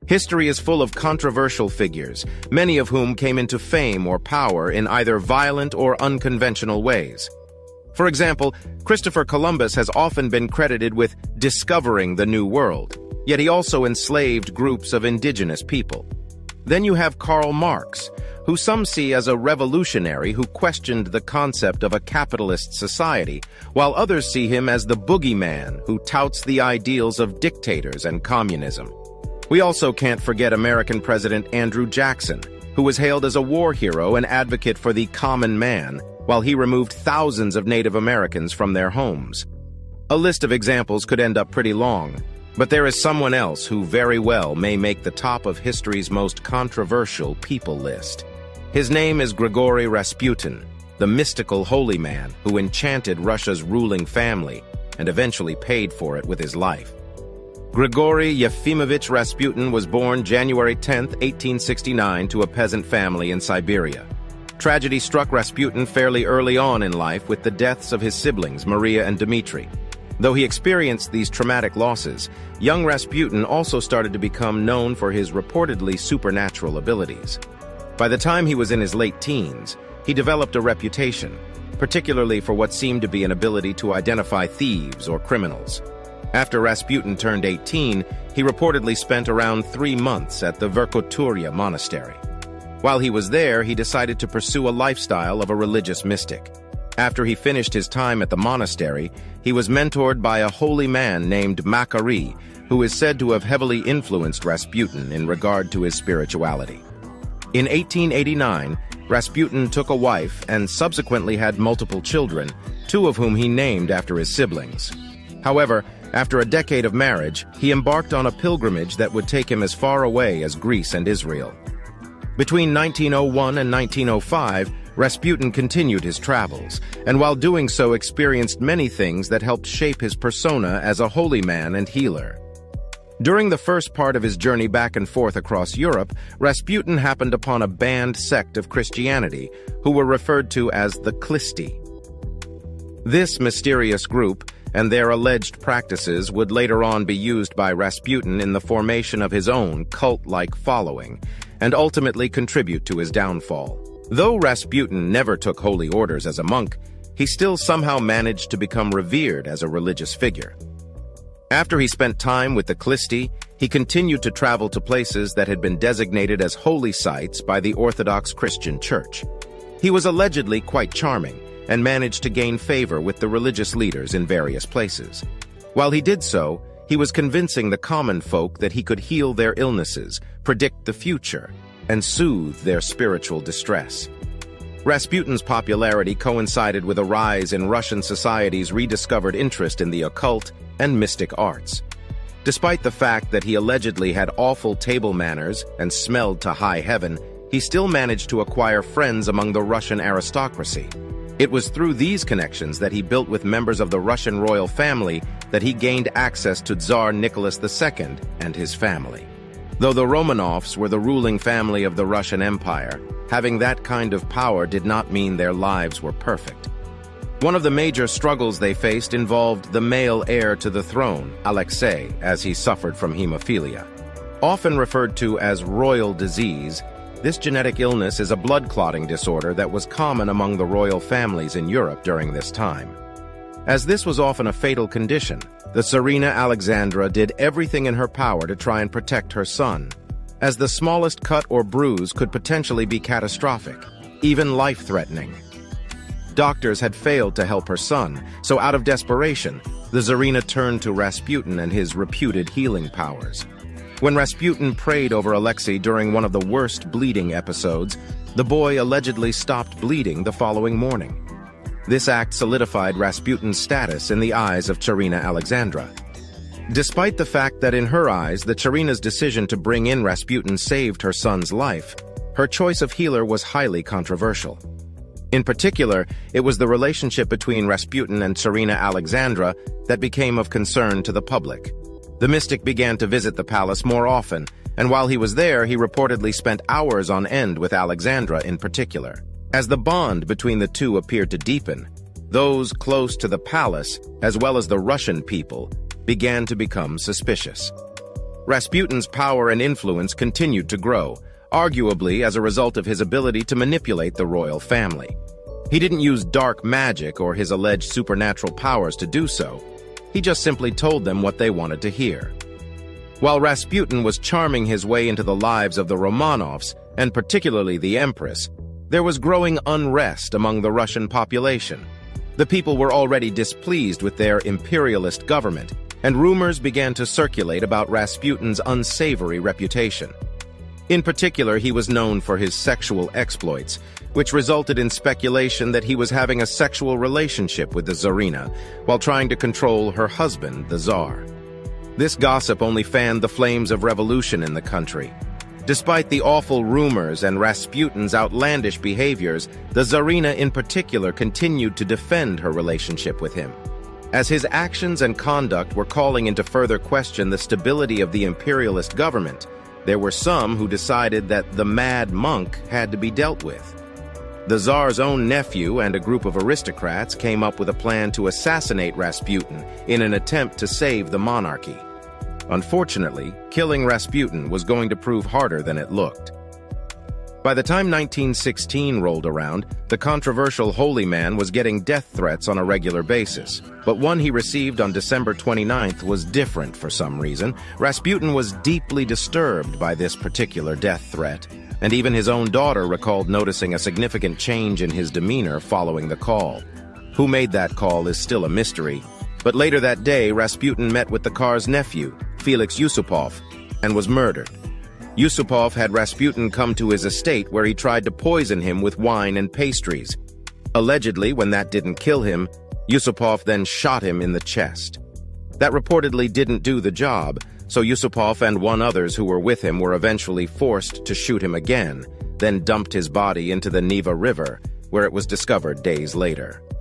History is full of controversial figures, many of whom came into fame or power in either violent or unconventional ways. For example, Christopher Columbus has often been credited with discovering the New World, yet he also enslaved groups of indigenous people. Then you have Karl Marx, who some see as a revolutionary who questioned the concept of a capitalist society, while others see him as the boogeyman who touts the ideals of dictators and communism. We also can't forget American President Andrew Jackson, who was hailed as a war hero and advocate for the common man, while he removed thousands of Native Americans from their homes. A list of examples could end up pretty long, but there is someone else who very well may make the top of history's most controversial people list. His name is Grigory Rasputin, the mystical holy man who enchanted Russia's ruling family and eventually paid for it with his life. Grigory Yefimovich Rasputin was born January 10, 1869, to a peasant family in Siberia. Tragedy struck Rasputin fairly early on in life with the deaths of his siblings, Maria and Dmitri. Though he experienced these traumatic losses, young Rasputin also started to become known for his reportedly supernatural abilities. By the time he was in his late teens, he developed a reputation, particularly for what seemed to be an ability to identify thieves or criminals. After Rasputin turned 18, he reportedly spent around 3 months at the Verkhoturya monastery. While he was there, he decided to pursue a lifestyle of a religious mystic. After he finished his time at the monastery, he was mentored by a holy man named Macquarie, who is said to have heavily influenced Rasputin in regard to his spirituality. In 1889, Rasputin took a wife and subsequently had multiple children, 2 of whom he named after his siblings. However, after a decade of marriage, he embarked on a pilgrimage that would take him as far away as Greece and Israel. Between 1901 and 1905, Rasputin continued his travels, and while doing so experienced many things that helped shape his persona as a holy man and healer. During the first part of his journey back and forth across Europe, Rasputin happened upon a banned sect of Christianity, who were referred to as the Klisti. This mysterious group and their alleged practices would later on be used by Rasputin in the formation of his own cult-like following, and ultimately contribute to his downfall. Though Rasputin never took holy orders as a monk, he still somehow managed to become revered as a religious figure. After he spent time with the Klisti, he continued to travel to places that had been designated as holy sites by the Orthodox Christian Church. He was allegedly quite charming, and managed to gain favor with the religious leaders in various places. While he did so, he was convincing the common folk that he could heal their illnesses, predict the future, and soothe their spiritual distress. Rasputin's popularity coincided with a rise in Russian society's rediscovered interest in the occult and mystic arts. Despite the fact that he allegedly had awful table manners and smelled to high heaven, he still managed to acquire friends among the Russian aristocracy. It was through these connections that he built with members of the Russian royal family that he gained access to Tsar Nicholas II and his family. Though the Romanovs were the ruling family of the Russian Empire, having that kind of power did not mean their lives were perfect. One of the major struggles they faced involved the male heir to the throne, Alexei, as he suffered from hemophilia. Often referred to as royal disease, this genetic illness is a blood clotting disorder that was common among the royal families in Europe during this time. As this was often a fatal condition, the Tsarina Alexandra did everything in her power to try and protect her son, as the smallest cut or bruise could potentially be catastrophic, even life-threatening. Doctors had failed to help her son, so out of desperation, the Tsarina turned to Rasputin and his reputed healing powers. When Rasputin prayed over Alexei during one of the worst bleeding episodes, the boy allegedly stopped bleeding the following morning. This act solidified Rasputin's status in the eyes of Tsarina Alexandra. Despite the fact that in her eyes, the Tsarina's decision to bring in Rasputin saved her son's life, her choice of healer was highly controversial. In particular, it was the relationship between Rasputin and Tsarina Alexandra that became of concern to the public. The mystic began to visit the palace more often, and while he was there, he reportedly spent hours on end with Alexandra in particular. As the bond between the two appeared to deepen, those close to the palace, as well as the Russian people, began to become suspicious. Rasputin's power and influence continued to grow, arguably as a result of his ability to manipulate the royal family. He didn't use dark magic or his alleged supernatural powers to do so. He just simply told them what they wanted to hear. While Rasputin was charming his way into the lives of the Romanovs, and particularly the Empress, there was growing unrest among the Russian population. The people were already displeased with their imperialist government, and rumors began to circulate about Rasputin's unsavory reputation. In particular, he was known for his sexual exploits, which resulted in speculation that he was having a sexual relationship with the Tsarina while trying to control her husband, the Tsar. This gossip only fanned the flames of revolution in the country. Despite the awful rumors and Rasputin's outlandish behaviors, the Tsarina in particular continued to defend her relationship with him. As his actions and conduct were calling into further question the stability of the imperialist government, there were some who decided that the mad monk had to be dealt with. The Tsar's own nephew and a group of aristocrats came up with a plan to assassinate Rasputin in an attempt to save the monarchy. Unfortunately, killing Rasputin was going to prove harder than it looked. By the time 1916 rolled around, the controversial holy man was getting death threats on a regular basis. But one he received on December 29th was different for some reason. Rasputin was deeply disturbed by this particular death threat, and even his own daughter recalled noticing a significant change in his demeanor following the call. Who made that call is still a mystery, but later that day, Rasputin met with the Tsar's nephew, Felix Yusupov, and was murdered. Yusupov had Rasputin come to his estate where he tried to poison him with wine and pastries. Allegedly, when that didn't kill him, Yusupov then shot him in the chest. That reportedly didn't do the job, so Yusupov and others who were with him were eventually forced to shoot him again, then dumped his body into the Neva River, where it was discovered days later.